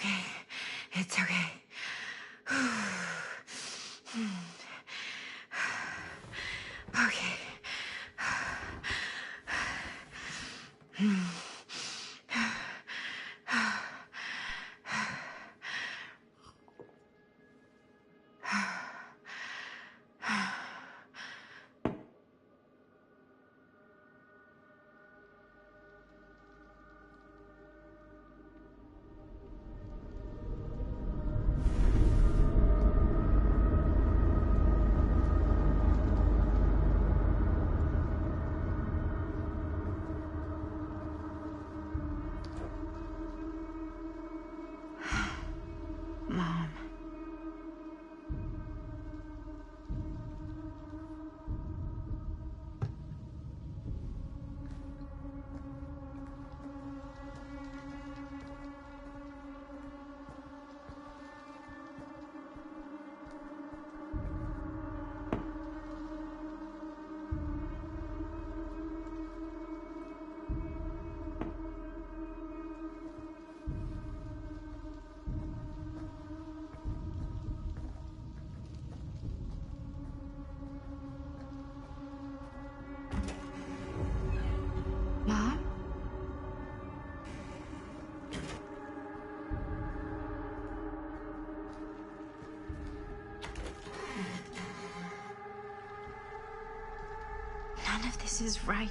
okay. It's okay. Okay. Mom. Mom? None of this is right.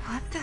What the?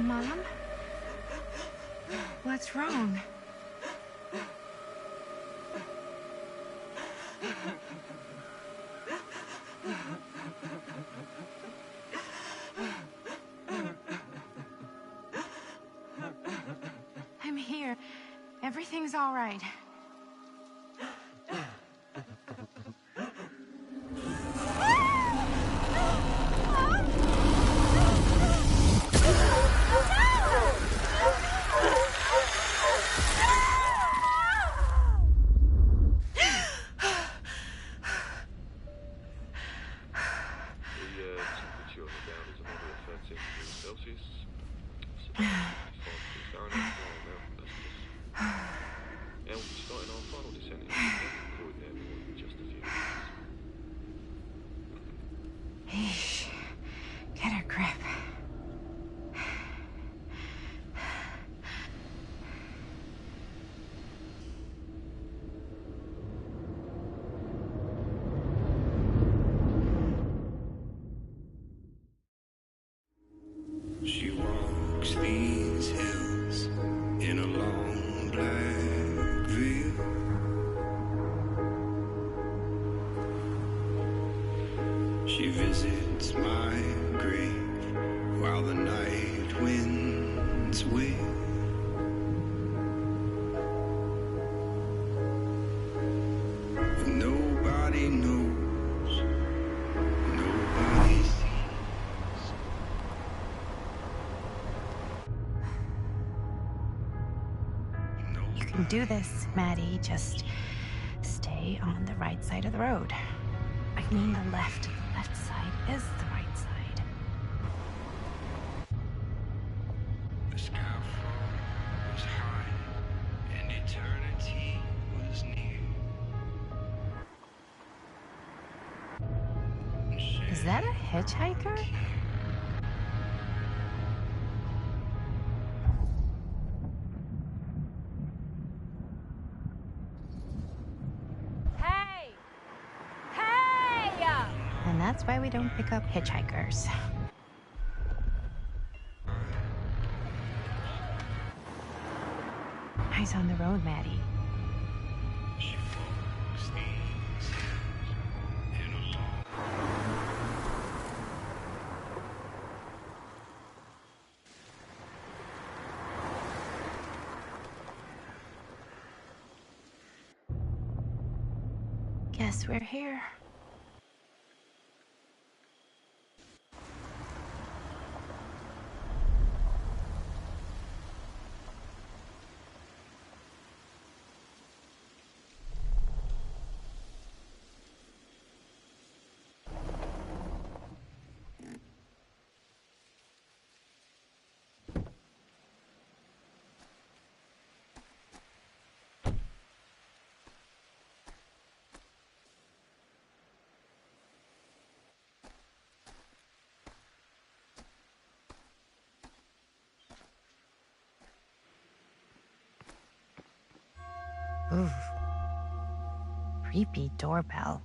Mom? What's wrong? I'm here. Everything's all right. She visits my grave while the night winds wail. Nobody knows, nobody sees. You can do this, Maddie. Just stay on the right side of the road. I mean the left. The left side is the right side. The scaffold was high and eternity was near. Is that a hitchhiker? Hey! Hey! And that's why we don't pick up hitchhikers. Eyes on the road, Maddie. She walks these hills in a long. Guess we're here. Ooh. Creepy doorbell.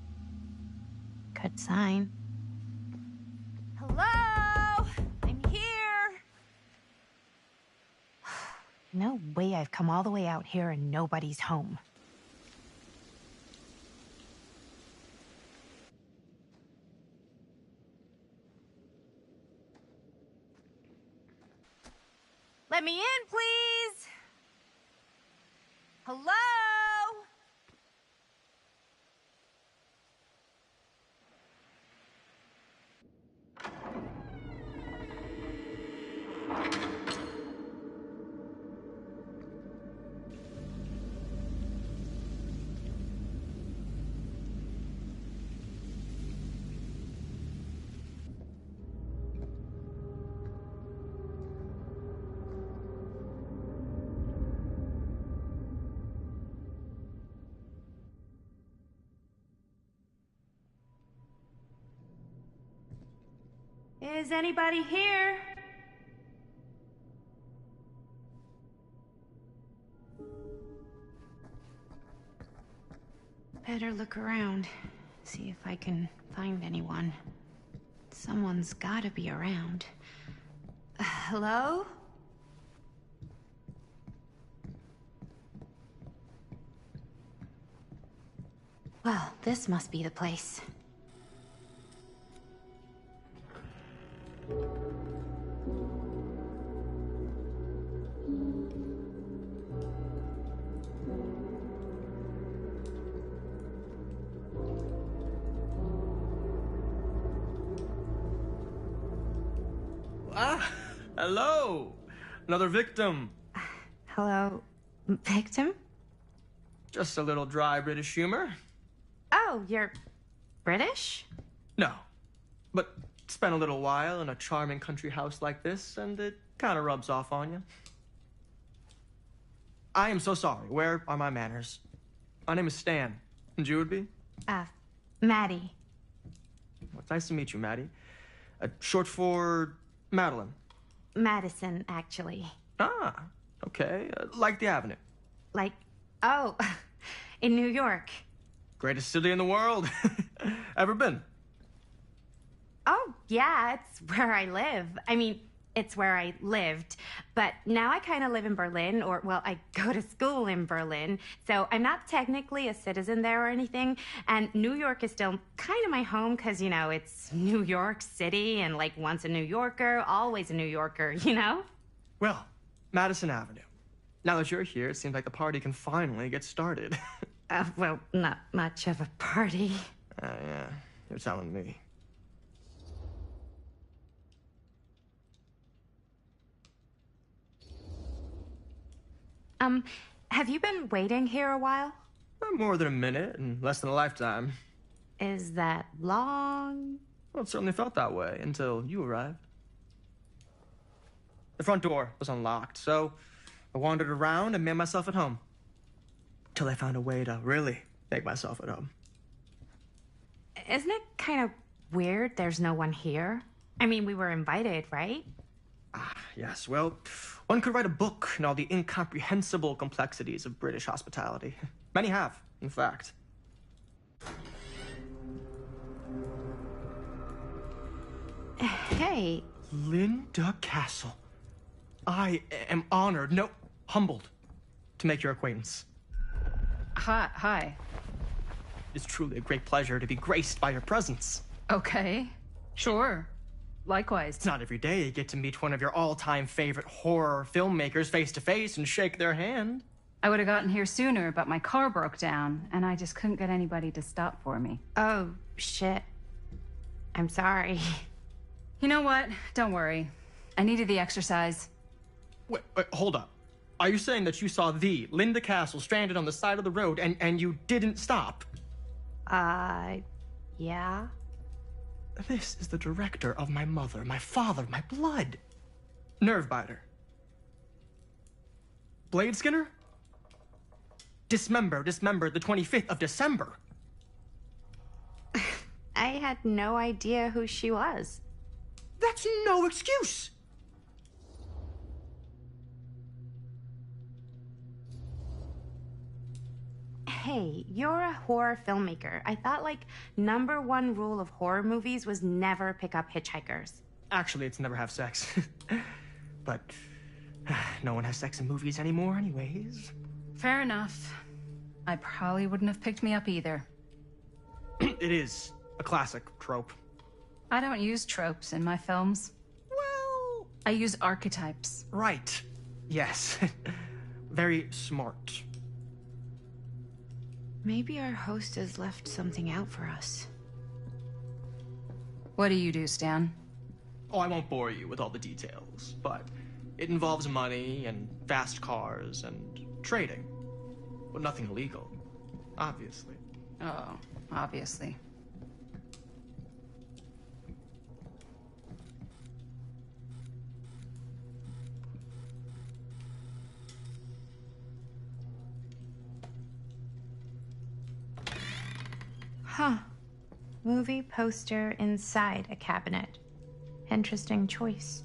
Good sign. Hello? I'm here. No way I've come all the way out here and nobody's home. Let me in, please. Hello? Is anybody here? Better look around. See if I can find anyone. Someone's gotta be around. Hello? Well, this must be the place. Ah, hello. Another victim. Hello, victim? Just a little dry British humor. Oh, you're British? No, but spent a little while in a charming country house like this, and it kind of rubs off on you. I am so sorry. Where are my manners? My name is Stan, and you would be? Maddie. Well, it's nice to meet you, Maddie. Short for Madeline. Madison, actually. Ah, okay. Like the Avenue. Like, oh, in New York. Greatest city in the world. Ever been? Oh, yeah, it's where I live. I mean, it's where I lived. But now I kind of live in Berlin, or, well, I go to school in Berlin. So I'm not technically a citizen there or anything. And New York is still kind of my home because, you know, it's New York City, and like once a New Yorker, always a New Yorker, you know? Well, Madison Avenue. Now that you're here, it seems like the party can finally get started. Well, not much of a party. Yeah, you're telling me. Have you been waiting here a while? More than a minute and less than a lifetime. Is that long? Well, it certainly felt that way until you arrived. The front door was unlocked, so I wandered around and made myself at home. Till I found a way to really make myself at home. Isn't it kind of weird there's no one here? I mean, we were invited, right? Yes, well, one could write a book on all the incomprehensible complexities of British hospitality. Many have, in fact. Hey. Linda Castle. I am honored, no, humbled, to make your acquaintance. Hi. It's truly a great pleasure to be graced by your presence. Okay. Sure. Likewise. It's not every day you get to meet one of your all-time favorite horror filmmakers face to face and shake their hand. I would have gotten here sooner, but my car broke down, and I just couldn't get anybody to stop for me. Oh, shit. I'm sorry. You know what? Don't worry. I needed the exercise. Wait, hold up. Are you saying that you saw the Linda Castle stranded on the side of the road and you didn't stop? Yeah. This is the director of my mother, my father, my blood. Nervebiter. Blade Skinner? Dismember, the 25th of December. I had no idea who she was. That's no excuse. Hey, you're a horror filmmaker. I thought, like, #1 rule of horror movies was never pick up hitchhikers. Actually, it's never have sex. But no one has sex in movies anymore anyways. Fair enough. I probably wouldn't have picked me up either. It is a classic trope. I don't use tropes in my films. Well, I use archetypes. right. Yes. Very smart. Maybe our host has left something out for us. What do you do, Stan? Oh, I won't bore you with all the details, but it involves money and fast cars and trading. But nothing illegal, obviously. Oh, obviously. Huh. Movie poster inside a cabinet. Interesting choice.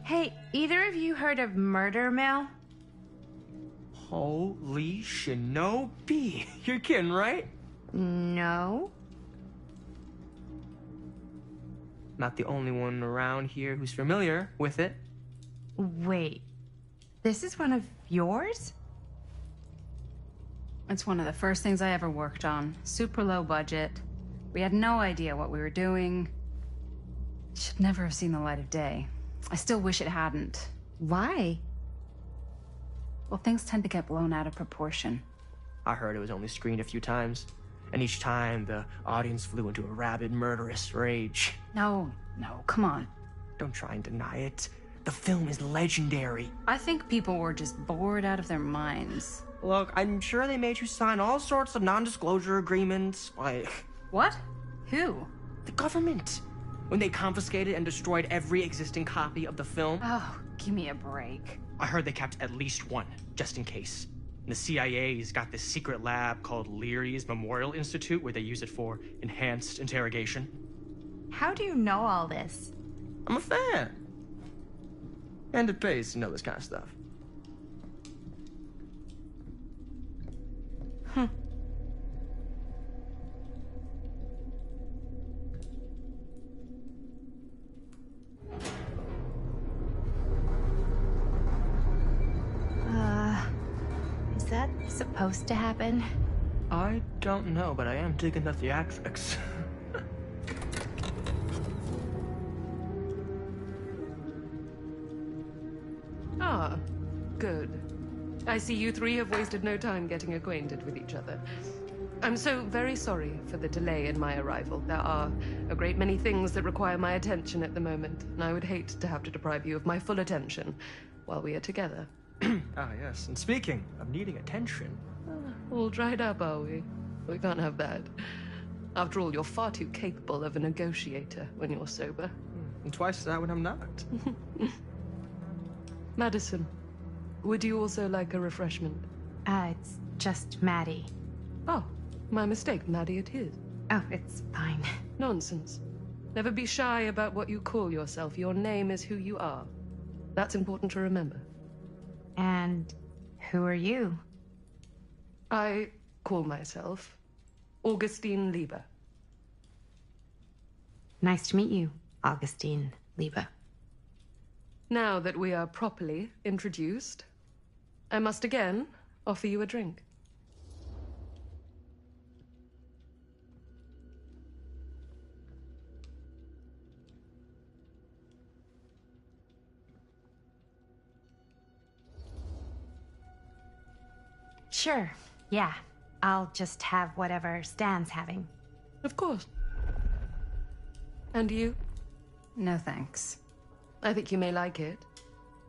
Hey, either of you heard of Murder Mill? Holy shinobi. You're kidding, right? No. Not the only one around here who's familiar with it. Wait. This is one of yours? It's one of the first things I ever worked on. Super low budget. We had no idea what we were doing. It should never have seen the light of day. I still wish it hadn't. Why? Well, things tend to get blown out of proportion. I heard it was only screened a few times, and each time the audience flew into a rabid, murderous rage. No, come on. Don't try and deny it. The film is legendary. I think people were just bored out of their minds. Look, I'm sure they made you sign all sorts of non-disclosure agreements. Like, What? Who? the government. When they confiscated and destroyed every existing copy of the film, Oh, give me a break. I heard they kept at least one, just in case. And the CIA's got this secret lab called Leary's Memorial Institute where they use it for enhanced interrogation. How do you know all this? I'm a fan. And it pays to know this kind of stuff. supposed to happen? I don't know, but I am digging the theatrics. Ah, good. I see you three have wasted no time getting acquainted with each other. I'm so very sorry for the delay in my arrival. There are a great many things that require my attention at the moment, and I would hate to have to deprive you of my full attention while we are together. Ah, yes. And speaking of needing attention... All dried up, are we? We can't have that. After all, you're far too capable of a negotiator when you're sober. And twice that when I'm not. Madison, would you also like a refreshment? It's just Maddie. Oh, my mistake. Maddie it is. Oh, it's fine. Nonsense. Never be shy about what you call yourself. Your name is who you are. That's important to remember. And who are you? I call myself Augustine Lieber. Nice to meet you, Augustine Lieber. Now that we are properly introduced, I must again offer you a drink. Sure, yeah. I'll just have whatever Stan's having. Of course. And you? No thanks. I think you may like it.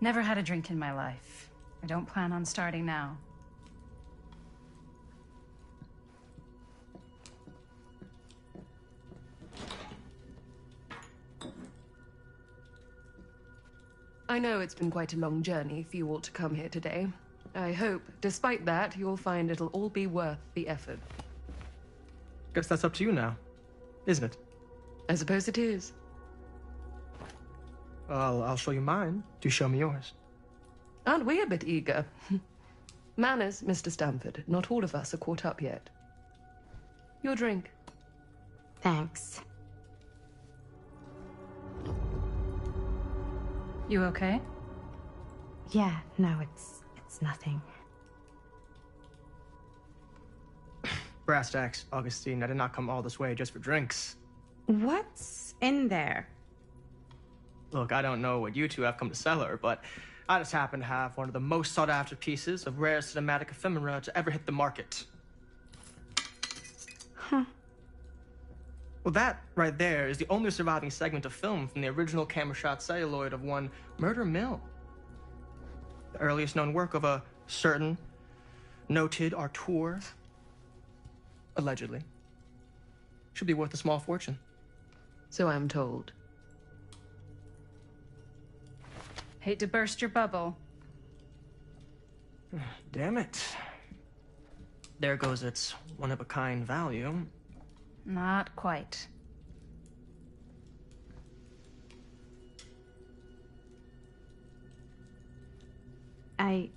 Never had a drink in my life. I don't plan on starting now. I know it's been quite a long journey for you all to come here today. I hope, despite that, you'll find it'll all be worth the effort. Guess that's up to you now, isn't it? I suppose it is. Well, I'll show you mine. Do show me yours. Aren't we a bit eager? Manners, Mr. Stamford. Not all of us are caught up yet. Your drink. Thanks. You okay? Yeah, no, it's nothing. Brass tacks, Augustine. I did not come all this way just for drinks. What's in there? Look, I don't know what you two have come to sell her, but I just happen to have one of the most sought-after pieces of rare cinematic ephemera to ever hit the market. Huh. Well, that right there is the only surviving segment of film from the original camera shot celluloid of one Murder Mill. The earliest known work of a certain noted auteur, allegedly, should be worth a small fortune. So I'm told. Hate to burst your bubble. Damn it. There goes its one-of-a-kind value. Not quite. I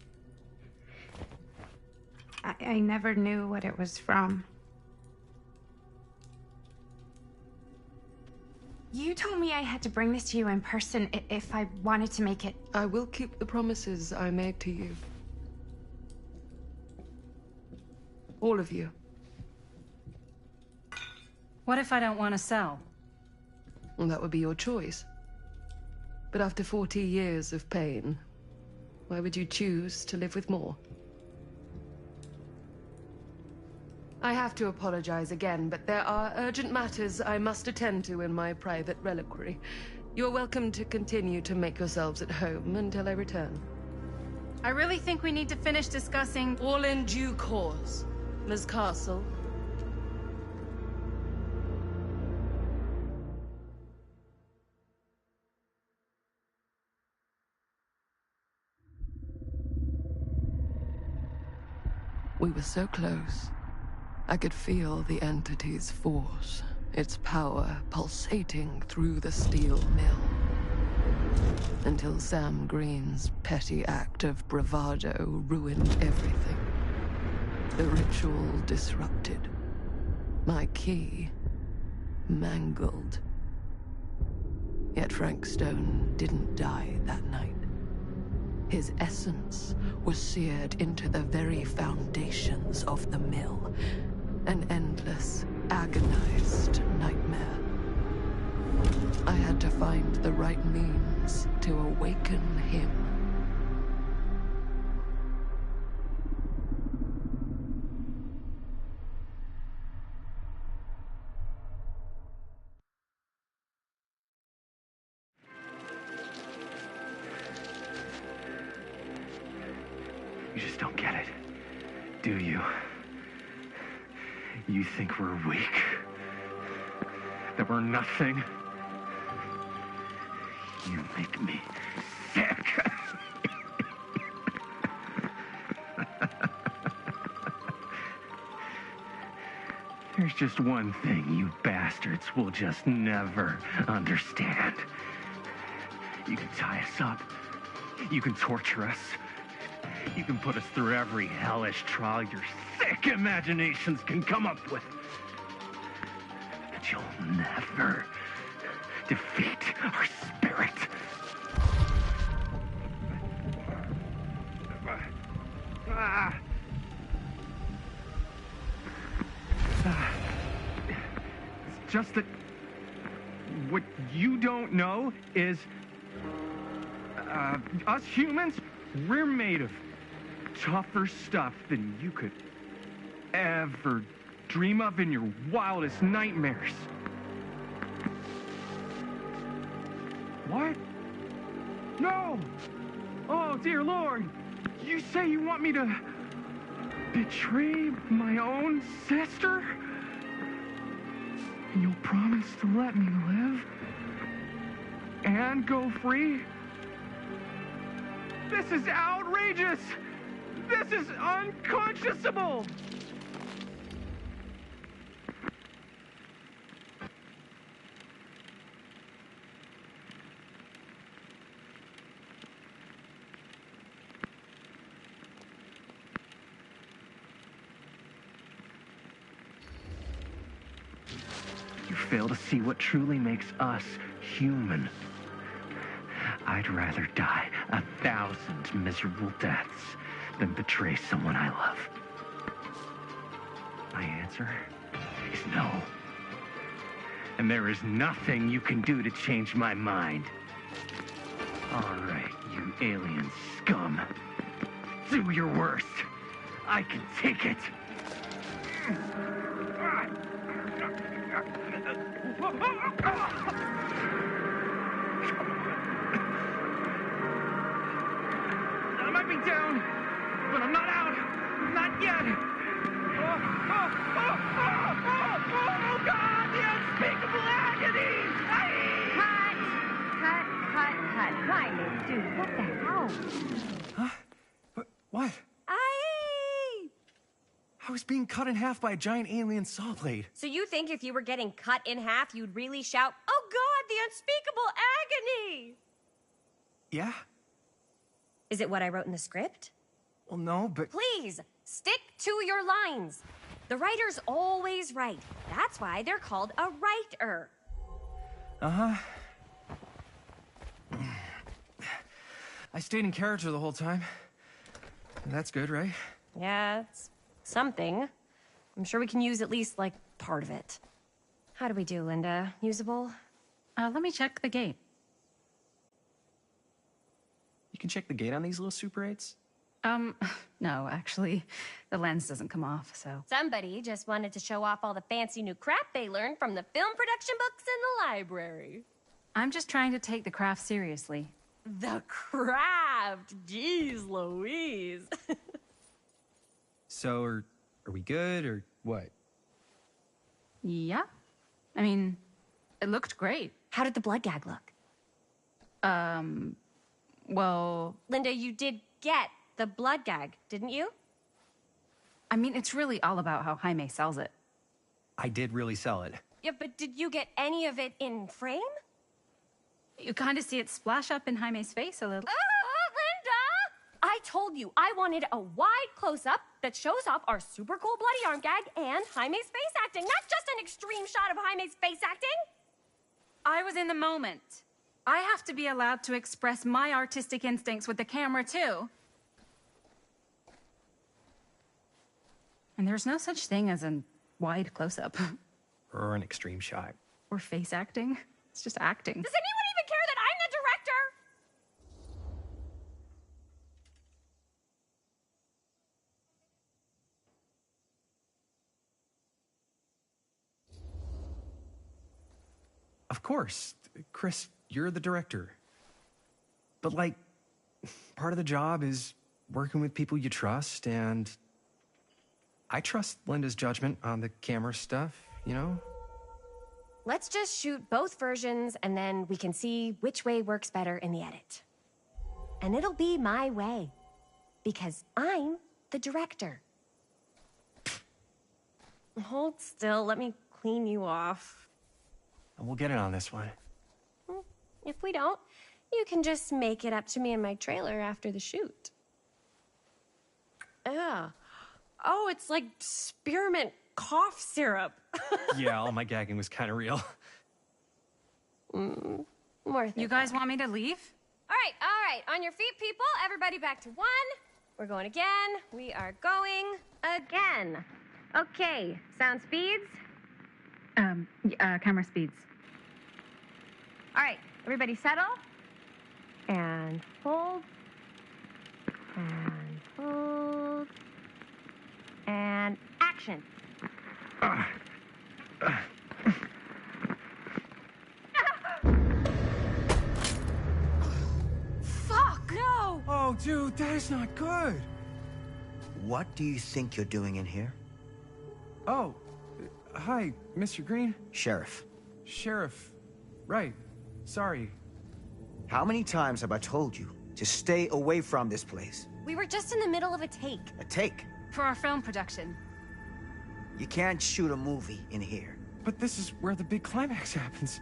never knew what it was from. You told me I had to bring this to you in person if I wanted to make it. I will keep the promises I made to you. All of you. What if I don't want to sell? Well, that would be your choice. But after 40 years of pain, why would you choose to live with more? I have to apologize again, but there are urgent matters I must attend to in my private reliquary. You're welcome to continue to make yourselves at home until I return. I really think we need to finish discussing... All in due course, Ms. Castle. We were so close. I could feel the entity's force, its power pulsating through the steel mill. Until Sam Green's petty act of bravado ruined everything. The ritual disrupted. My key mangled. Yet Frank Stone didn't die that night. His essence was seared into the very foundations of the mill. An endless, agonized nightmare. I had to find the right means to awaken him. You just don't get it, do you? You think we're weak? That we're nothing? You make me sick. There's just one thing you bastards will just never understand. You can tie us up. You can torture us. You can put us through every hellish trial your sick imaginations can come up with. But you'll never defeat our spirit. It's just that what you don't know is us humans, we're made of tougher stuff than you could ever dream of in your wildest nightmares. What? No! Oh, dear Lord! You say you want me to betray my own sister? And you'll promise to let me live? And go free? This is outrageous! This is unconscionable! You fail to see what truly makes us human. I'd rather die 1,000 miserable deaths than betray someone I love. My answer is no. And there is nothing you can do to change my mind. All right, you alien scum. Do your worst. I can take it. I might be down, but I'm not out. Not yet. Oh, God, the unspeakable agony! Cut. Riley, dude, what the hell? Huh? What? Aye! I was being cut in half by a giant alien saw blade. So you think if you were getting cut in half, you'd really shout, "Oh God, the unspeakable agony!" Yeah? Is it what I wrote in the script? Well, no, but... Please, stick to your lines. The writer's always right. That's why they're called a writer. Uh-huh. I stayed in character the whole time. That's good, right? Yeah, it's something. I'm sure we can use at least, like, part of it. How do we do, Linda? Usable? Let me check the gate. You can check the gate on these little Super 8s? No, actually, the lens doesn't come off, so... Somebody just wanted to show off all the fancy new crap they learned from the film production books in the library. I'm just trying to take the craft seriously. The craft! Jeez Louise! So, are we good, or what? Yeah. I mean, it looked great. How did the blood gag look? Well... Linda, you did get the blood gag, didn't you? I mean, it's really all about how Jaime sells it. I did really sell it. Yeah, but did you get any of it in frame? You kind of see it splash up in Jaime's face a little. Linda! I told you I wanted a wide close-up that shows off our super cool bloody arm gag and Jaime's face acting, not just an extreme shot of Jaime's face acting. I was in the moment. I have to be allowed to express my artistic instincts with the camera, too. And there's no such thing as a wide close-up. Or an extreme shot. Or face acting. It's just acting. Does anyone even care that I'm the director? Of course. Chris, you're the director. But, like, part of the job is working with people you trust, and I trust Linda's judgment on the camera stuff, you know? Let's just shoot both versions and then we can see which way works better in the edit. And it'll be my way. Because I'm the director. Hold still, let me clean you off. And we'll get it on this one. If we don't, you can just make it up to me in my trailer after the shoot. Ugh. Oh, it's like spearmint cough syrup. Yeah, all my gagging was kind of real. More You guys want me to leave? All right. On your feet, people. Everybody back to 1. We're going again. We are going again. Okay, sound speeds. Camera speeds. All right, everybody settle. And hold. And hold. And action. Fuck, no! Oh, dude, that is not good. What do you think you're doing in here? Oh, hi, Mr. Green. Sheriff. Sheriff. Right. Sorry. How many times have I told you to stay away from this place? We were just in the middle of a take. A take? For our film production. You can't shoot a movie in here. But this is where the big climax happens.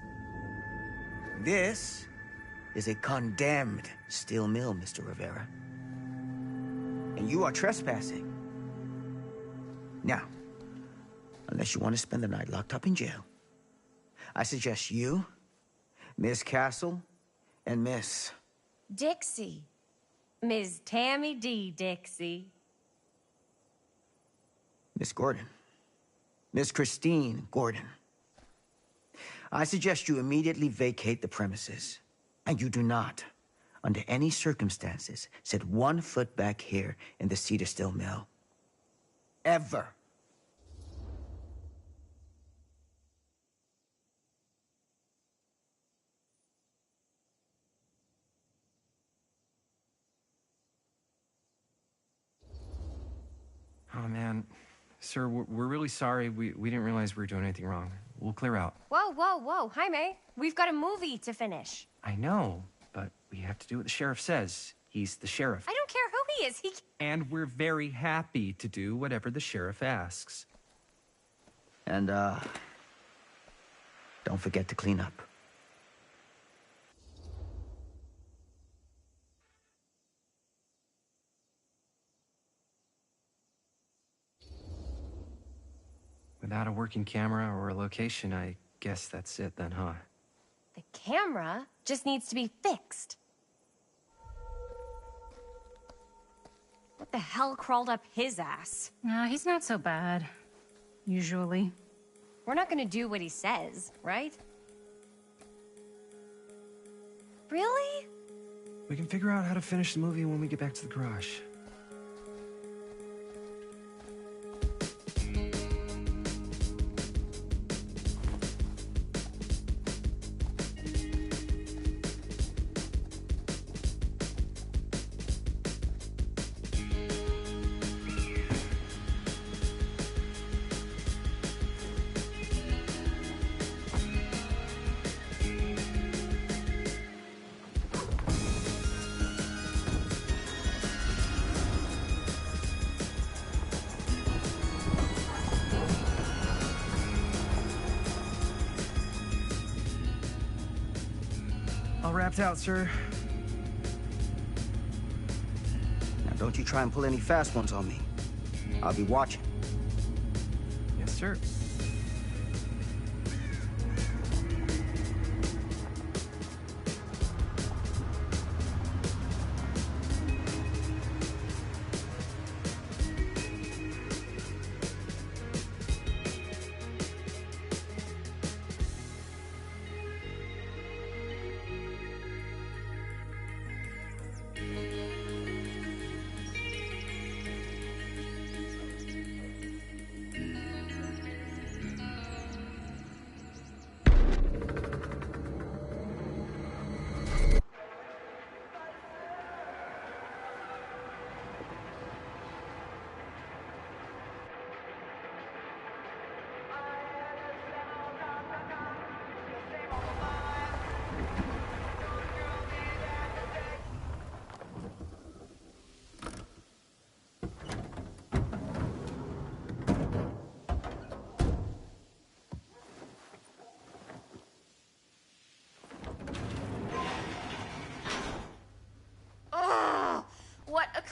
This is a condemned steel mill, Mr. Rivera. And you are trespassing. Now, unless you want to spend the night locked up in jail, I suggest you, Miss Castle, and Miss... Dixie. Ms. Tammy D. Dixie. Miss Gordon. Miss Christine Gordon. I suggest you immediately vacate the premises. And you do not, under any circumstances, set 1 foot back here in the Cedar Steel Mill. Ever. Oh, man. Sir, we're really sorry. We didn't realize we were doing anything wrong. We'll clear out. Whoa. Jaime, we've got a movie to finish. I know, but we have to do what the sheriff says. He's the sheriff. I don't care who he is. And we're very happy to do whatever the sheriff asks. And, don't forget to clean up. Without a working camera or a location, I guess that's it then, huh? The camera just needs to be fixed. What the hell crawled up his ass? He's not so bad. Usually. We're not gonna do what he says, right? Really? We can figure out how to finish the movie when we get back to the garage. All wrapped out, sir. Now, don't you try and pull any fast ones on me. I'll be watching. Yes, sir.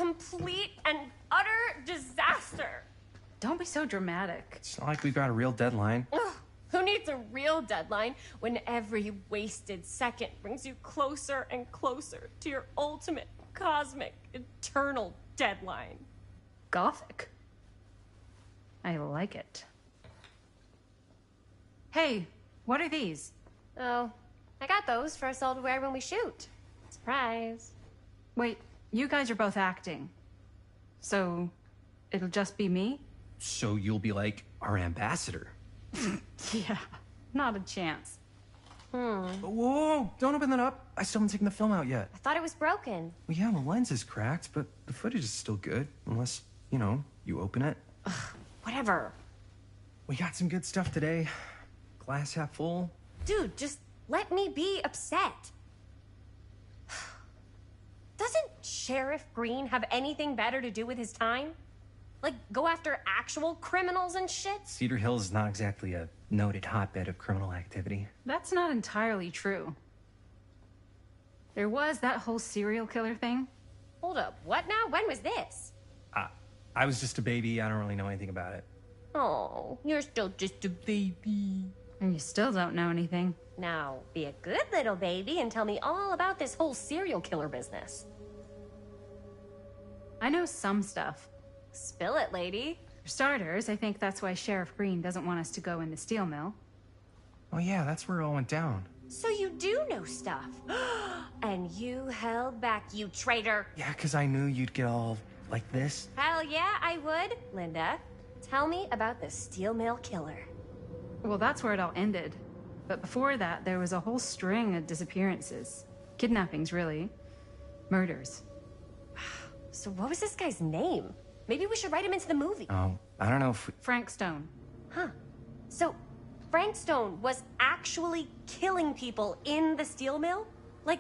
complete and utter disaster. Don't be so dramatic. It's not like we've got a real deadline. Ugh, who needs a real deadline when every wasted second brings you closer and closer to your ultimate, cosmic, eternal deadline? Gothic. I like it. Hey, what are these? Oh, I got those for us all to wear when we shoot. Surprise. Wait, you guys are both acting. So, it'll just be me? So you'll be like our ambassador. Yeah, not a chance. Whoa, don't open that up. I still haven't taken the film out yet. I thought it was broken. Well, yeah, the lens is cracked, but the footage is still good. Unless, you open it. Whatever. We got some good stuff today. Glass half full. Dude, just let me be upset. Doesn't Sheriff Green have anything better to do with his time? Like, go after actual criminals and shit? Cedar Hills is not exactly a noted hotbed of criminal activity. That's not entirely true. There was that whole serial killer thing. Hold up, what now? When was this? I was just a baby. I don't really know anything about it. Oh, you're still just a baby. And you still don't know anything. Now, be a good little baby and tell me all about this whole serial killer business. I know some stuff. Spill it, lady. For starters, I think that's why Sheriff Green doesn't want us to go in the steel mill. Oh yeah, that's where it all went down. So you do know stuff. And you held back, you traitor. Yeah, because I knew you'd get all like this. Hell yeah, I would. Linda, tell me about the steel mill killer. Well, that's where it all ended. But before that, there was a whole string of disappearances. Kidnappings, really. Murders. So what was this guy's name? Maybe we should write him into the movie. Oh, I don't know if we... Frank Stone. Huh. So Frank Stone was actually killing people in the steel mill? Like,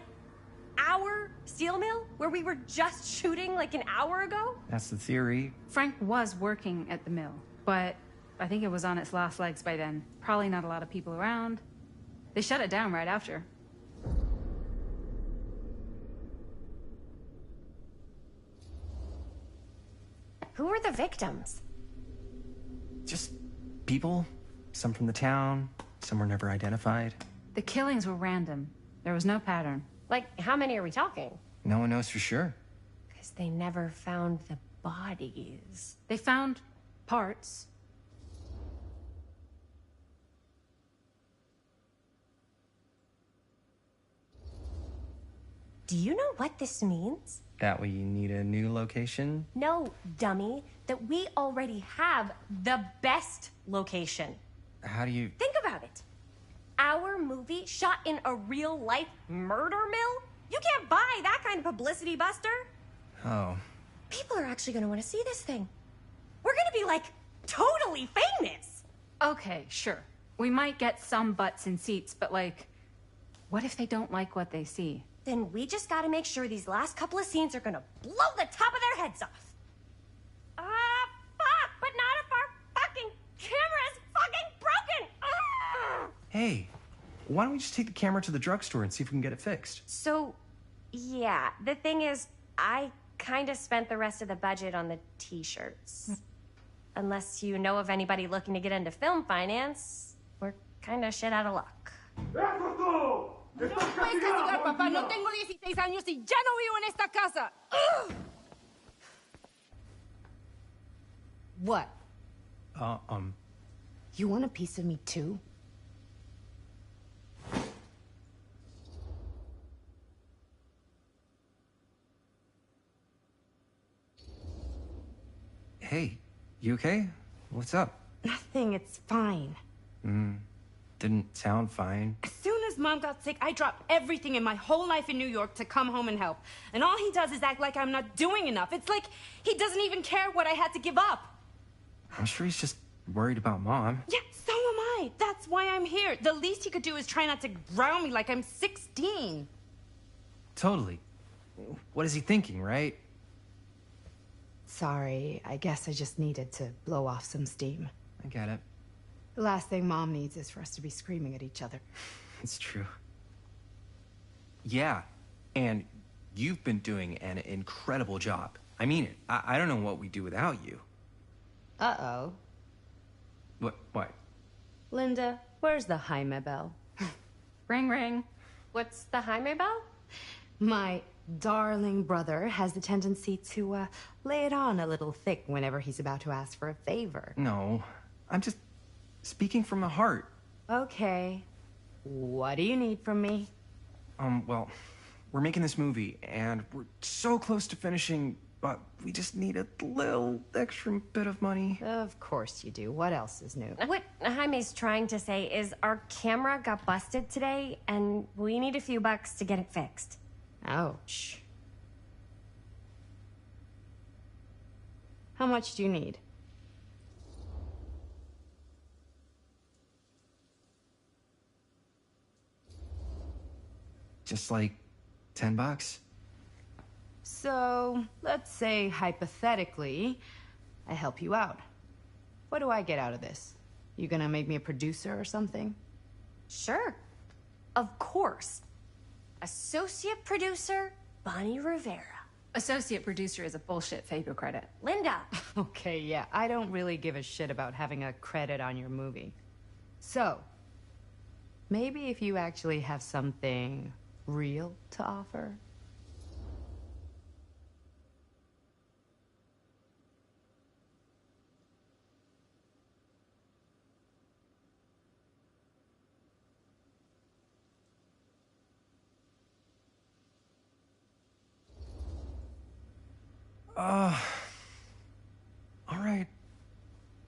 our steel mill? Where we were just shooting like an hour ago? That's the theory. Frank was working at the mill, but I think it was on its last legs by then. Probably not a lot of people around. They shut it down right after. Who were the victims? Just people. Some from the town. Some were never identified. The killings were random. There was no pattern. Like, how many are we talking? No one knows for sure. Because they never found the bodies. They found parts. Do you know what this means? That we need a new location? No, dummy. That we already have the best location. How do you... Think about it. Our movie shot in a real-life murder mill? You can't buy that kind of publicity, Buster. Oh. People are actually going to want to see this thing. We're going to be, like, totally famous. Okay, sure. We might get some butts in seats, but, like, what if they don't like what they see? Then we just got to make sure these last couple of scenes are going to blow the top of their heads off. Fuck, but not if our fucking camera is fucking broken. Hey, why don't we just take the camera to the drugstore and see if we can get it fixed? So, yeah, the thing is, I kind of spent the rest of the budget on the t-shirts. Unless you know of anybody looking to get into film finance, we're kind of shit out of luck. No puedes castigar, papá. No tengo 16 años y ya no vivo en esta casa. Ugh. What? You want a piece of me too? Hey, you okay? What's up? Nothing, it's fine. Didn't sound fine. As soon as Mom got sick, I dropped everything in my whole life in New York to come home and help. And all he does is act like I'm not doing enough. It's like he doesn't even care what I had to give up. I'm sure he's just worried about Mom. Yeah, so am I. That's why I'm here. The least he could do is try not to ground me like I'm 16. Totally. What is he thinking, right? Sorry, I guess I just needed to blow off some steam. I get it. The last thing Mom needs is for us to be screaming at each other. It's true. Yeah, and you've been doing an incredible job. I mean it. I don't know what we'd do without you. Uh-oh. What? Linda, where's the Jaime bell? Ring, ring. What's the Jaime bell? My darling brother has the tendency to lay it on a little thick whenever he's about to ask for a favor. No, I'm just speaking from the heart. Okay. What do you need from me? Well, we're making this movie, and we're so close to finishing, but we just need a little extra bit of money. Of course you do. What else is new? What Jaime's trying to say is our camera got busted today, and we need a few bucks to get it fixed. Ouch. How much do you need? Just like $10. So, let's say hypothetically, I help you out. What do I get out of this? You gonna make me a producer or something? Sure. Of course. Associate producer, Bonnie Rivera. Associate producer is a bullshit FAPO credit. Linda. Okay, yeah, I don't really give a shit about having a credit on your movie. So, maybe if you actually have something real to offer?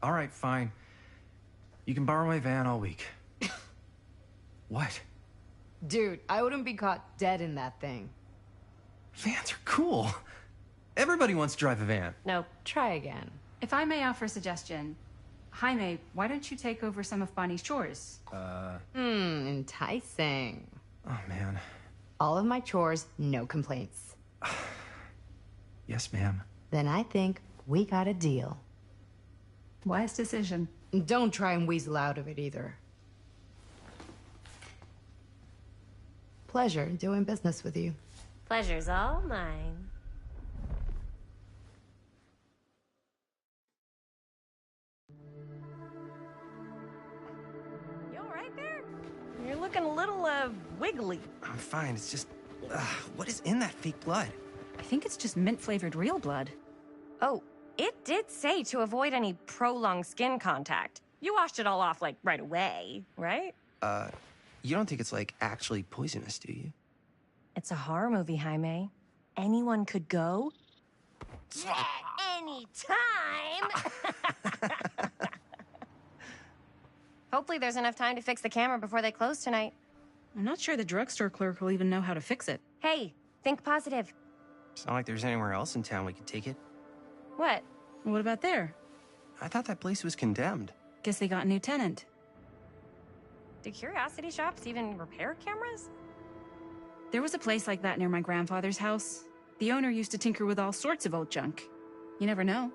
All right, fine. You can borrow my van all week. What? Dude, I wouldn't be caught dead in that thing. Vans are cool. Everybody wants to drive a van. Nope. Try again. If I may offer a suggestion, Jaime, why don't you take over some of Bonnie's chores? Enticing. Oh, man. All of my chores, no complaints. Yes, ma'am. Then I think we got a deal. Wise decision. Don't try and weasel out of it either. Pleasure doing business with you. Pleasure's all mine. You all right there? You're looking a little, wiggly. I'm fine. It's just, what is in that fake blood? I think it's just mint-flavored real blood. Oh, it did say to avoid any prolonged skin contact. You washed it all off, like, right away, right? You don't think it's, like, actually poisonous, do you? It's a horror movie, Jaime. Anyone could go. Yeah, anytime! Hopefully there's enough time to fix the camera before they close tonight. I'm not sure the drugstore clerk will even know how to fix it. Hey, think positive. It's not like there's anywhere else in town we could take it. What? What about there? I thought that place was condemned. Guess they got a new tenant. Do curiosity shops even repair cameras? There was a place like that near my grandfather's house. The owner used to tinker with all sorts of old junk. You never know.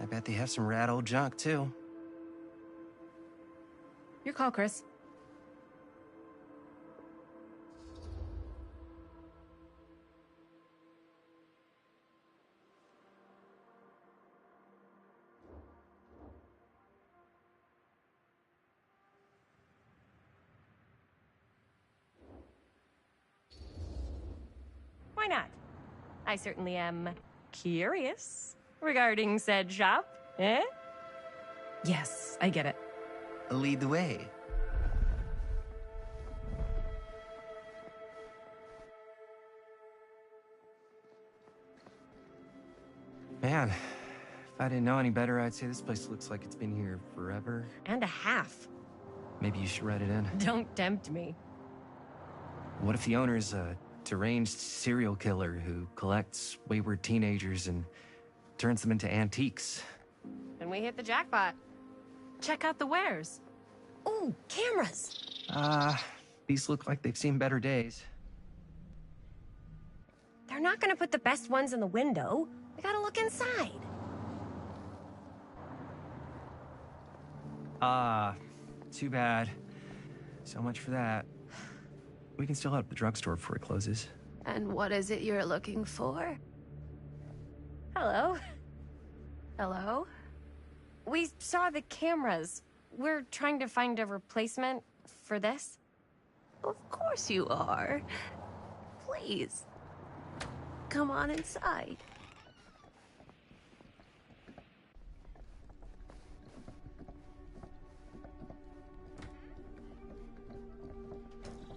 I bet they have some rad old junk, too. Your call, Chris. Why not? I certainly am curious regarding said shop, eh? Yes, I get it. Lead the way. Man, if I didn't know any better, I'd say this place looks like it's been here forever. And a half. Maybe you should write it in. Don't tempt me. What if the owner's a deranged serial killer who collects wayward teenagers and turns them into antiques? And we hit the jackpot. Check out the wares. Ooh, cameras. These look like they've seen better days. They're not gonna put the best ones in the window. We gotta look inside. Too bad. So much for that. We can still hit up the drugstore before it closes. And what is it you're looking for? Hello. Hello? We saw the cameras. We're trying to find a replacement for this. Of course you are. Please. Come on inside.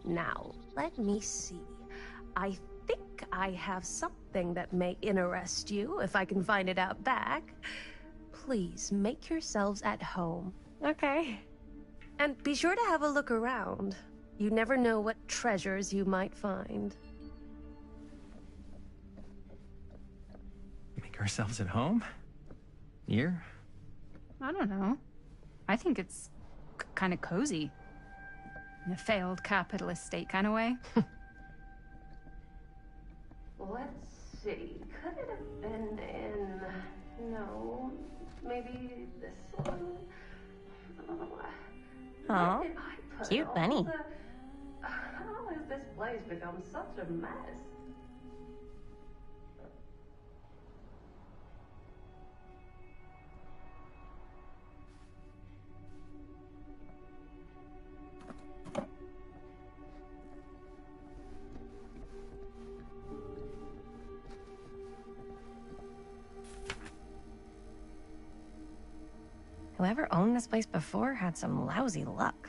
Now, let me see. I think I have something that may interest you, if I can find it out back. Please make yourselves at home. Okay. And be sure to have a look around. You never know what treasures you might find. Make ourselves at home? Here? I don't know. I think it's kind of cozy. In a failed capitalist state kind of way. Let's see. Could it have been in... No, maybe this one? Oh, cute bunny. How has this place become such a mess? Whoever owned this place before had some lousy luck.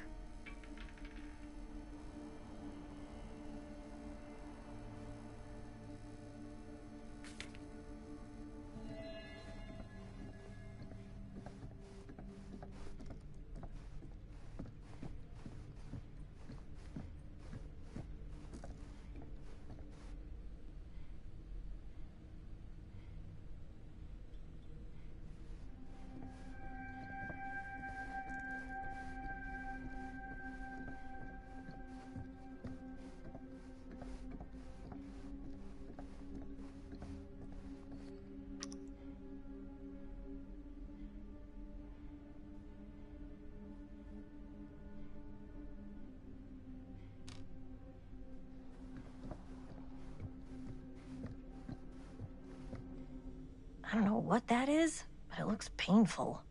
I don't know what that is, but it looks painful.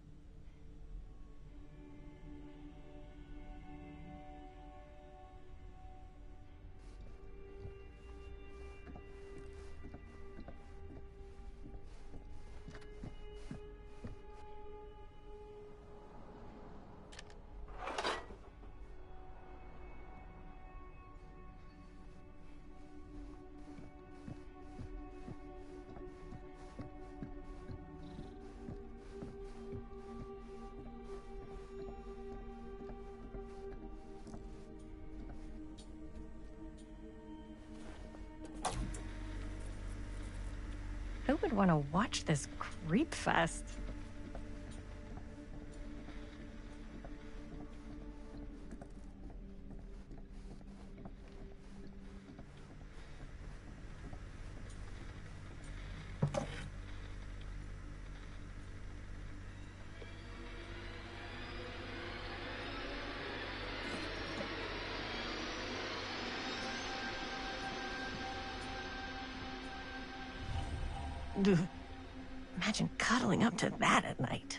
Who would want to watch this creep fest? Ugh. Imagine cuddling up to that at night.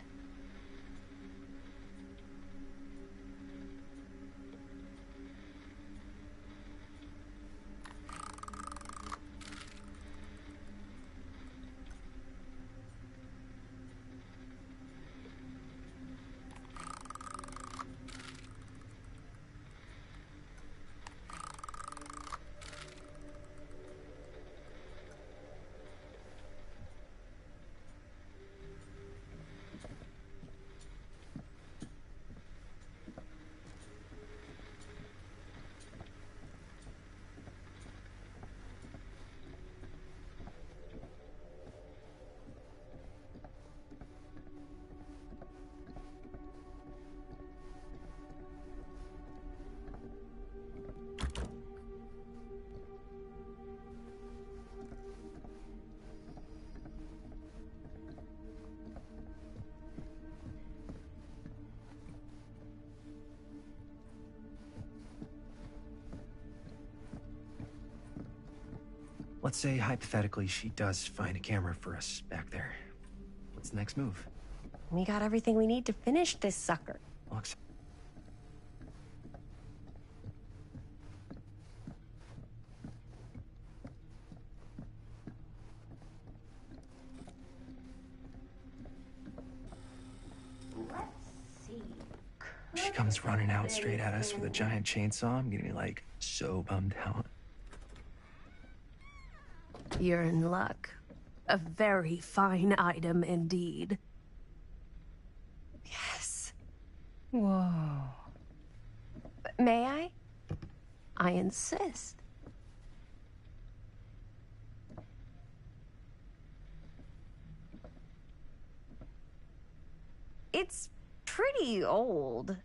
Let's say, hypothetically, she does find a camera for us back there. What's the next move? We got everything we need to finish this sucker. Looks... She comes running out straight at us with a giant chainsaw. I'm gonna be like, so bummed out. You're in luck. A very fine item indeed. Yes. Whoa. May I? I insist. It's pretty old.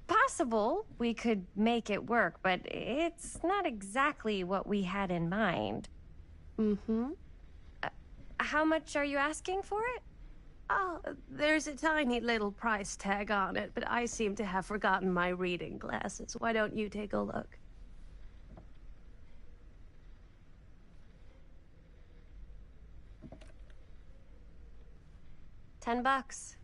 Possible we could make it work, but it's not exactly what we had in mind. Mm-hmm. How much are you asking for it? Oh, there's a tiny little price tag on it, but I seem to have forgotten my reading glasses. Why don't you take a look? $10.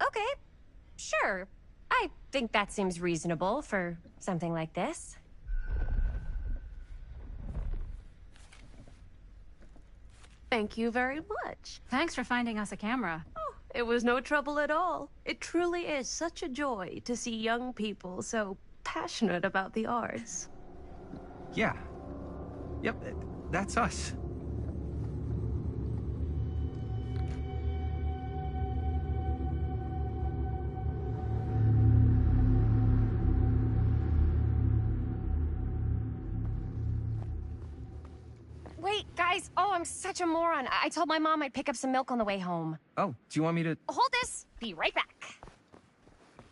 Okay, sure. I think that seems reasonable for something like this. Thank you very much. Thanks for finding us a camera. Oh, it was no trouble at all. It truly is such a joy to see young people so passionate about the arts. Yeah. Yep, that's us. Wait, guys. Oh, I'm such a moron. I told my mom I'd pick up some milk on the way home. Oh, do you want me to... Hold this. Be right back.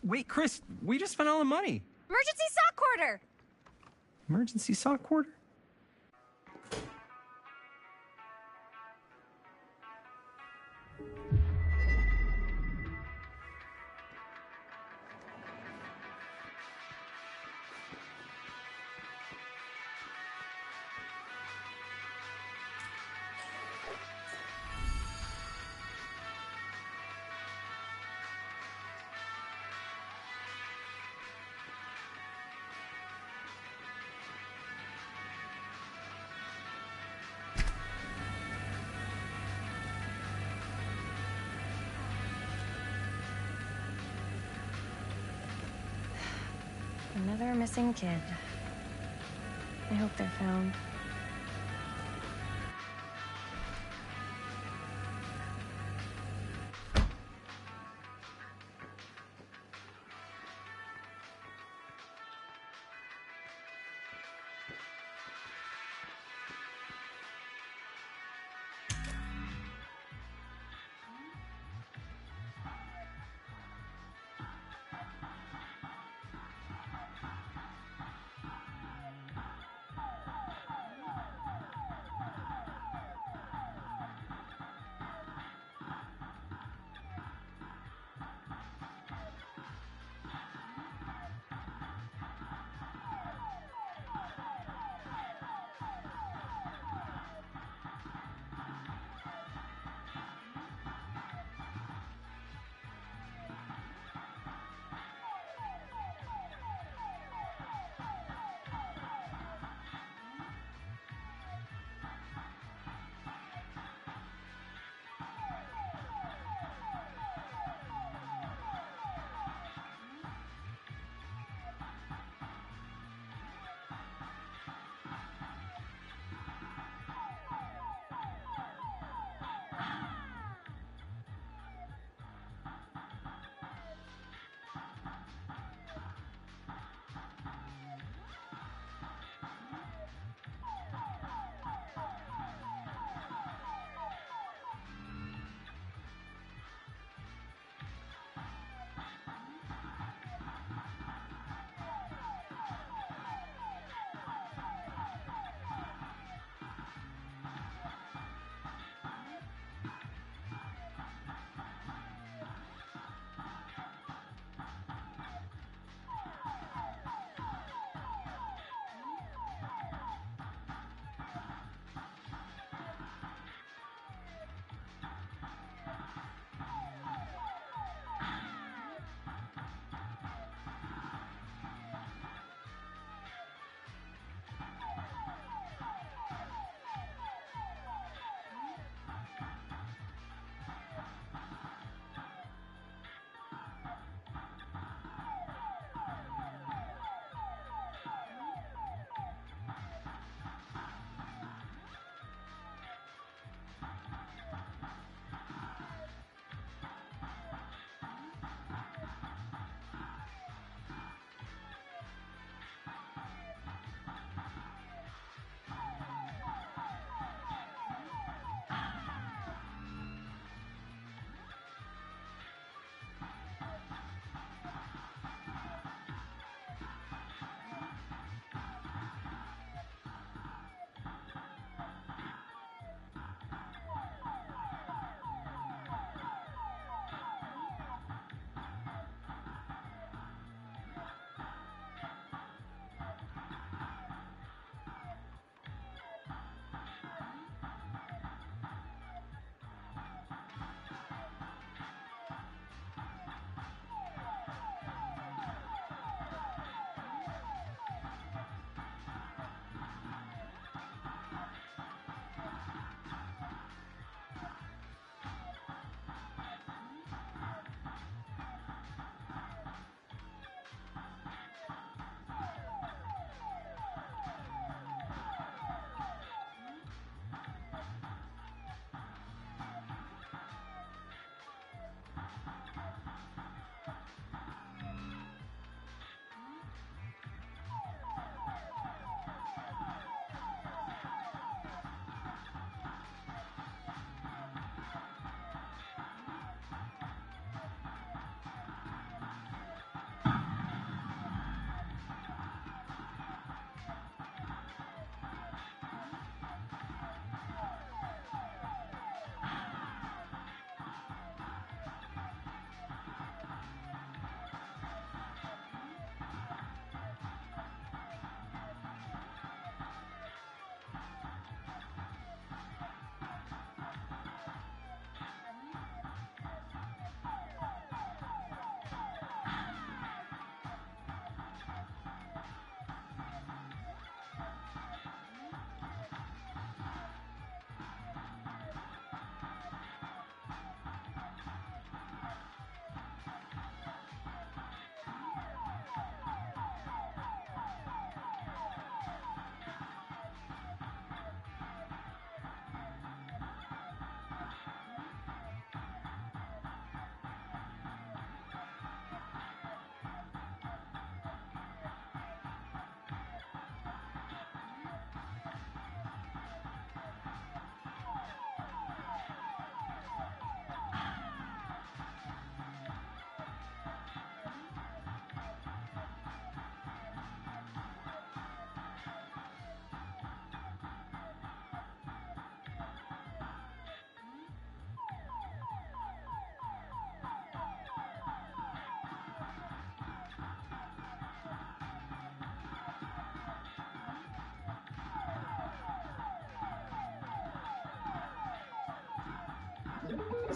Wait, Chris, we just spent all the money. Emergency sock order. Emergency sock order? Another missing kid. I hope they're found.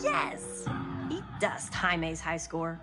Yes! Eat dust, Jaime's high score.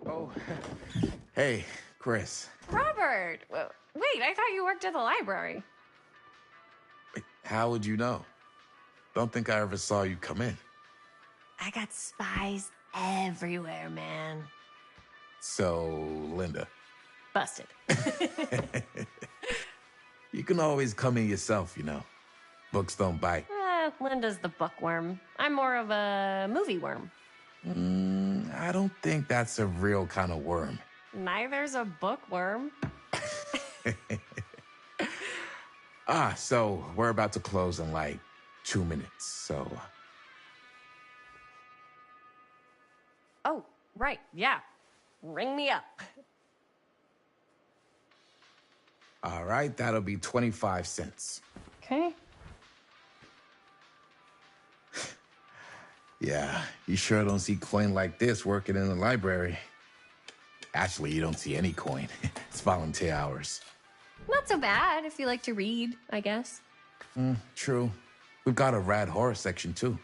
Oh. Hey, Chris. Robert! Wait, I thought you worked at the library. How would you know? Don't think I ever saw you come in. I got spies everywhere, man. So, Linda. Busted. You can always come in yourself, you know. Books don't bite. Linda's the bookworm. I'm more of a movie worm. I don't think that's a real kind of worm. Neither's a bookworm. So we're about to close in like 2 minutes, so... Oh, right, yeah. Ring me up. All right, that'll be 25 cents. Okay. Yeah, you sure don't see coin like this working in the library. Actually, you don't see any coin. It's volunteer hours. Not so bad if you like to read, I guess. True. We've got a rad horror section, too.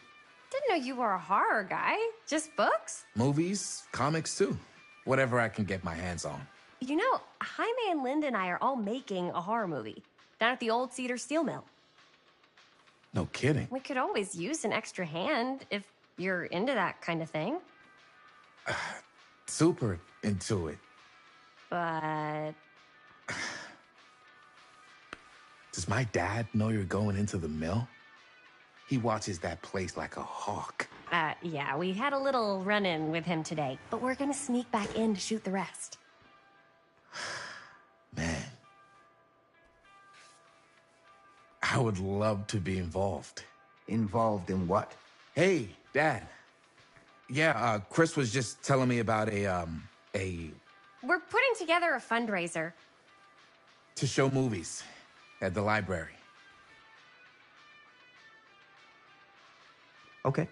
Didn't know you were a horror guy. Just books? Movies, comics, too. Whatever I can get my hands on. You know, Jaime and Linda and I are all making a horror movie down at the old Cedar Steel Mill. No kidding. We could always use an extra hand if you're into that kind of thing. Super into it. But... Does my dad know you're going into the mill? He watches that place like a hawk. Yeah, we had a little run-in with him today, but we're gonna sneak back in to shoot the rest. Man. I would love to be involved. Involved in what? Hey, Dad. Yeah, Chris was just telling me about a We're putting together a fundraiser. to show movies at the library. Okay.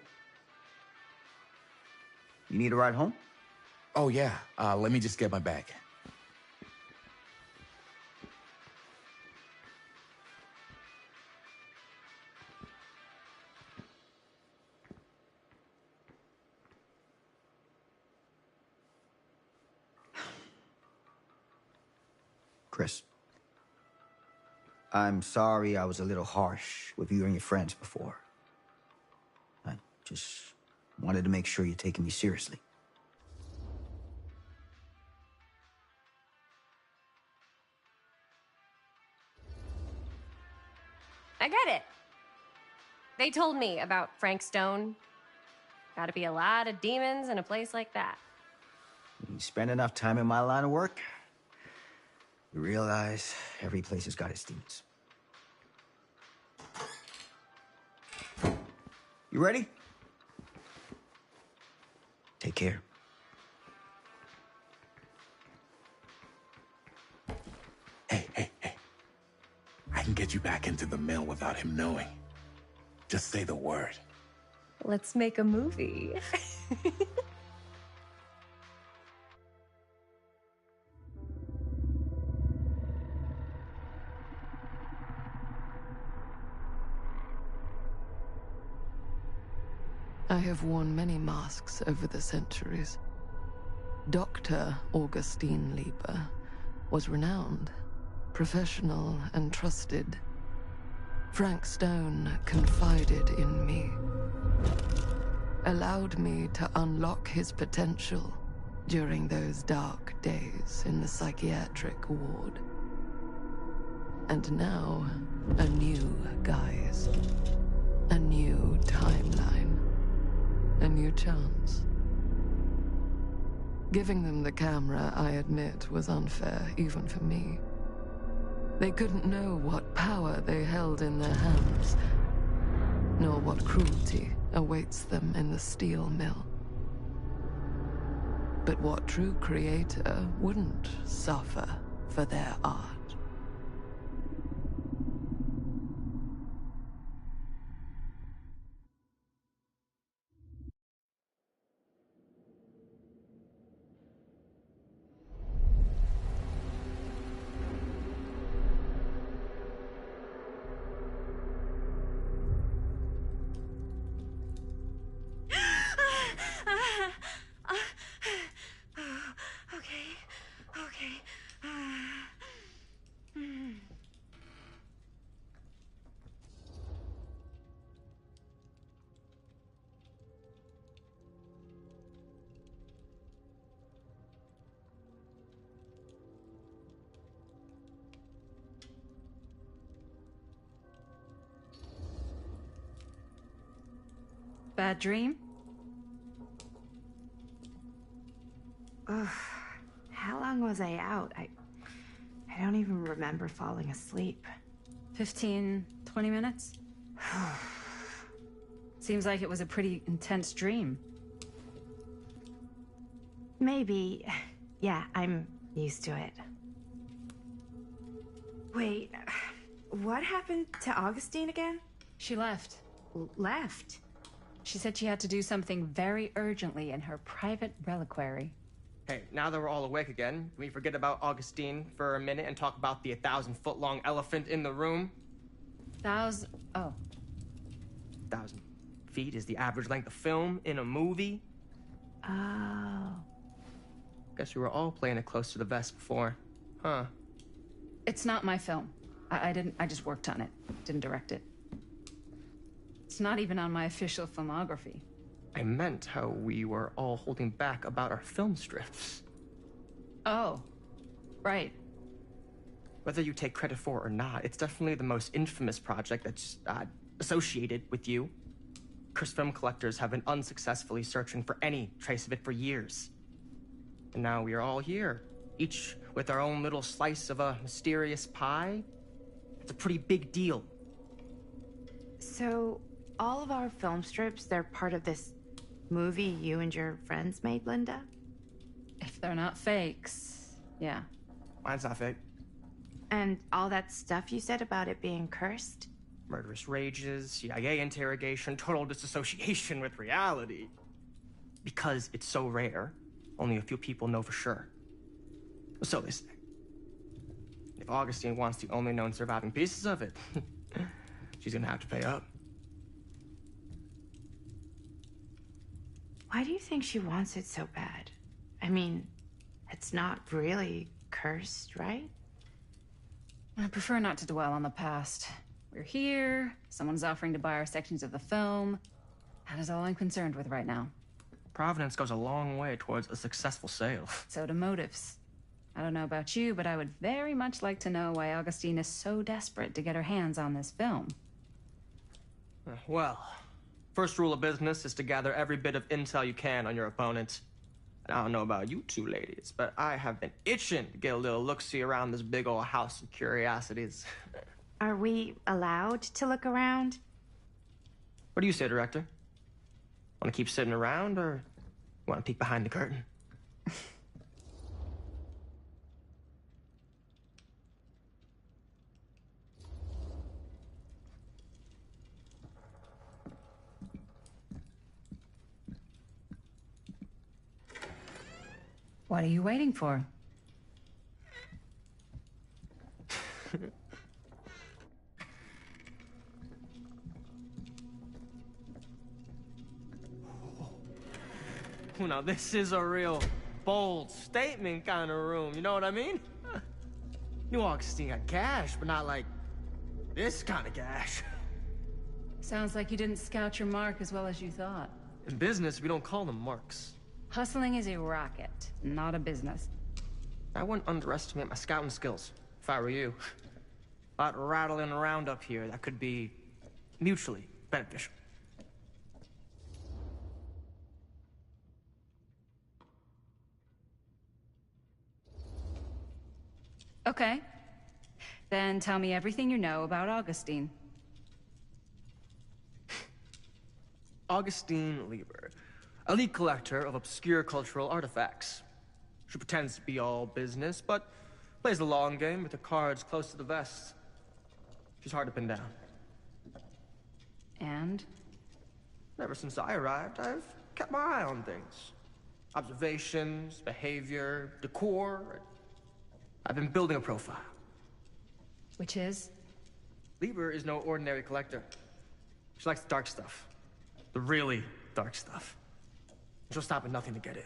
You need a ride home? Oh, yeah. Let me just get my bag. Chris, I'm sorry I was a little harsh with you and your friends before. I just wanted to make sure you're taking me seriously. I get it. They told me about Frank Stone. Gotta be a lot of demons in a place like that. When you spend enough time in my line of work, you realize every place has got its demons. You ready? Take care. Hey. I can get you back into the mill without him knowing. Just say the word. Let's make a movie. I have worn many masks over the centuries. Dr. Augustine Lieber was renowned, professional, and trusted. Frank Stone confided in me, allowed me to unlock his potential during those dark days in the psychiatric ward. And now, a new guise, a new timeline, a new chance. Giving them the camera, I admit, was unfair, even for me. They couldn't know what power they held in their hands, nor what cruelty awaits them in the steel mill. But what true creator wouldn't suffer for their art? Bad dream? Ugh. How long was I out? I don't even remember falling asleep. 15, 20 minutes? Seems like it was a pretty intense dream. Maybe. Yeah, I'm used to it. Wait, what happened to Augustine again? She left. Left? She said she had to do something very urgently in her private reliquary. Hey, now that we're all awake again, can we forget about Augustine for a minute and talk about the 1,000-foot-long elephant in the room? Oh. 1,000 feet is the average length of film in a movie. Oh. Guess we were all playing it close to the vest before. Huh. It's not my film. I just worked on it. Didn't direct it. It's not even on my official filmography. I meant how we were all holding back about our film strips. Oh, right. Whether you take credit for it or not, it's definitely the most infamous project that's associated with you. Cursed film collectors have been unsuccessfully searching for any trace of it for years. And now we are all here, each with our own little slice of a mysterious pie. It's a pretty big deal. So, all of our film strips, they're part of this movie you and your friends made, Linda? If they're not fakes, yeah. Mine's not fake. And all that stuff you said about it being cursed? Murderous rages, CIA interrogation, total disassociation with reality. Because it's so rare, only a few people know for sure. So they say. If Augustine wants the only known surviving pieces of it, she's gonna have to pay up. Why do you think she wants it so bad? I mean, it's not really cursed, right? I prefer not to dwell on the past. We're here, someone's offering to buy our sections of the film. That is all I'm concerned with right now. Providence goes a long way towards a successful sale. So do motives. I don't know about you, but I would very much like to know why Augustine is so desperate to get her hands on this film. Well, first rule of business is to gather every bit of intel you can on your opponent. And I don't know about you two ladies, but I have been itching to get a little look-see around this big old house of curiosities. Are we allowed to look around? What do you say, Director? Want to keep sitting around, or want to peek behind the curtain? What are you waiting for? Oh, now this is a real bold statement kind of room, you know what I mean? New Augustine got cash, but not like this kind of cash. Sounds like you didn't scout your mark as well as you thought. In business, we don't call them marks. Hustling is a racket, not a business. I wouldn't underestimate my scouting skills, if I were you. A lot rattling around up here that could be mutually beneficial. Okay. Then tell me everything you know about Augustine. Augustine Lieber, elite collector of obscure cultural artifacts. She pretends to be all business, but plays the long game with the cards close to the vest. She's hard to pin down. And? Ever since I arrived, I've kept my eye on things. Observations, behavior, decor. I've been building a profile. Which is? Lieber is no ordinary collector. She likes the dark stuff. The really dark stuff. She'll stop at nothing to get it.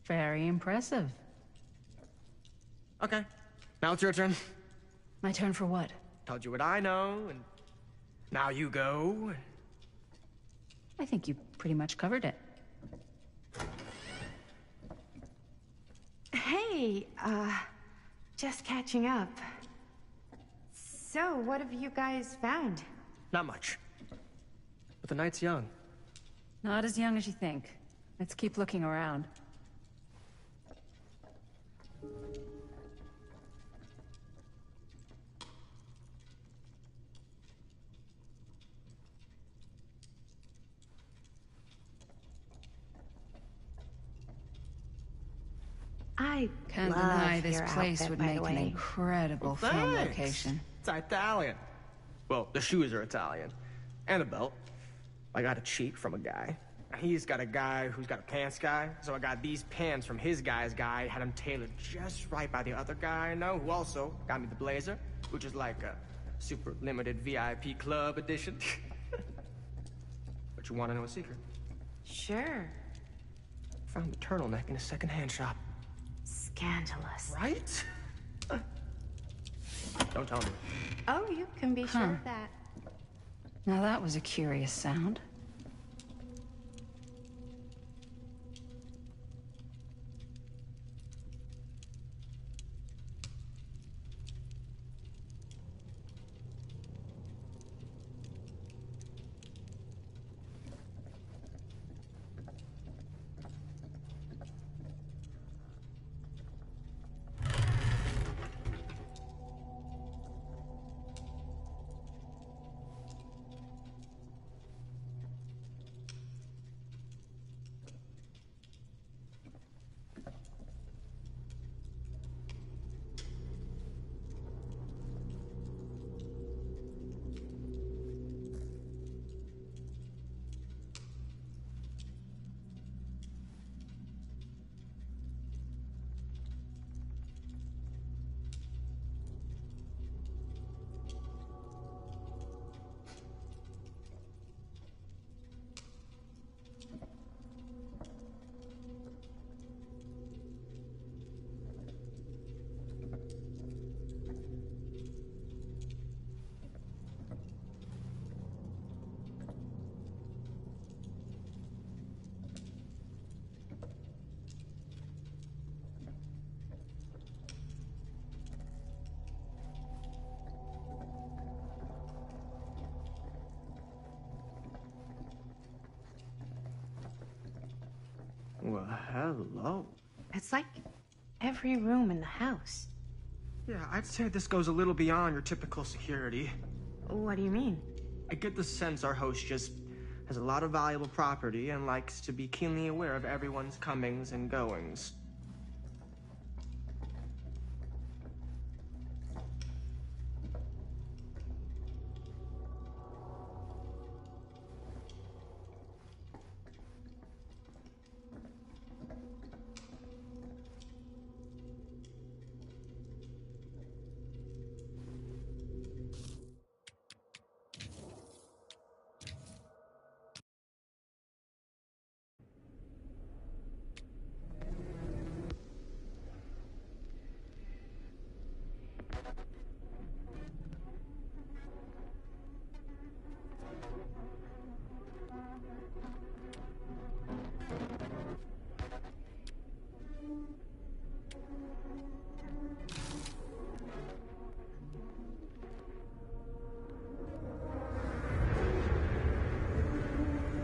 Very impressive. Okay, now it's your turn. My turn for what? Told you what I know, and now you go. I think you pretty much covered it. Hey, just catching up. So, what have you guys found? Not much. But the night's young. Not as young as you think. Let's keep looking around. I can't love deny this your place outfit, would by make the an way. incredible Well, film thanks. location. It's Italian. Well, the shoes are Italian. And a belt. I got a cheat from a guy. He's got a guy who's got a pants guy, so I got these pants from his guy's guy, had them tailored just right by the other guy I know, who also got me the blazer, which is like a super limited VIP club edition. But you want to know a secret? Sure. Found the turtleneck in a secondhand shop. Scandalous. Right? Don't tell me. Oh, you can be sure of that. Now that was a curious sound. hello. It's like every room in the house. Yeah, I'd say this goes a little beyond your typical security. What do you mean? I get the sense our host just has a lot of valuable property and likes to be keenly aware of everyone's comings and goings.